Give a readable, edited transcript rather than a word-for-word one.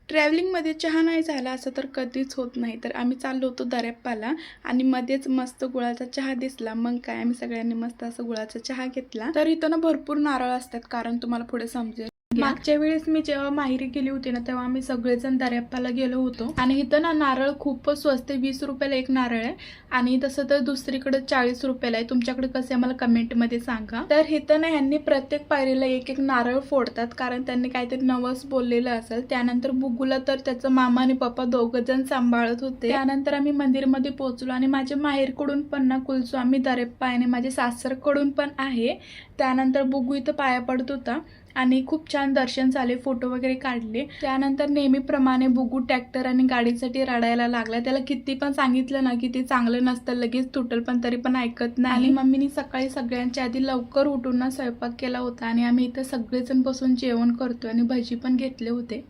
ट्रॅव्हलिंगमध्ये चहा नाही झाला असं तर कधीच होत नाही. तर आम्ही चाललो होतो दर्यापाला आणि मध्येच मस्त गुळाचा चहा दिसला. मग काय आम्ही सगळ्यांनी मस्त असं गुळाचा चहा घेतला. तर इथं ना भरपूर नारळ असतात, कारण तुम्हाला पुढे समजेल. मागच्या वेळेस मी जेव्हा माहेरी गेली होती ना, तेव्हा आम्ही सगळेजण दर्यापाला गेलो होतो आणि इथं ना नारळ खूपच स्वस्त, 20 रुपयाला एक नारळ आहे आणि तसं तर दुसरीकडे 40 रुपयाला आहे. तुमच्याकडे कसं आहे मला कमेंटमध्ये सांगा. तर इथं ना ह्यांनी प्रत्येक पायरीला एक एक नारळ फोडतात, कारण त्यांनी काहीतरी नवस बोललेलं असेल. त्यानंतर बुगूला तर त्याचं मामा आणि पप्पा दोघं जण सांभाळत होते. त्यानंतर आम्ही मंदिरमध्ये पोहोचलो आणि माझ्या माहेरकडून पण ना कुलसो आम्ही दर्याप्पा आणि माझ्या सासरकडून पण आहे. त्यानंतर बुगू इथं पाया पडत होता आणि खूप छान दर्शन झाले, फोटो वगैरे काढले. त्यानंतर नेहमीप्रमाणे बुगू ट्रॅक्टर आणि गाडीसाठी रडायला लागला. त्याला किती पण सांगितलं ना की ते चांगलं नसतं, लगेच तुटल, पण तरी पण ऐकत नाही. आणि मम्मीनी सकाळी सगळ्यांच्या आधी लवकर उठून ना स्वयंपाक केला होता आणि आम्ही इथं सगळेजण बसून जेवण करतोय आणि भजी पण घेतले होते.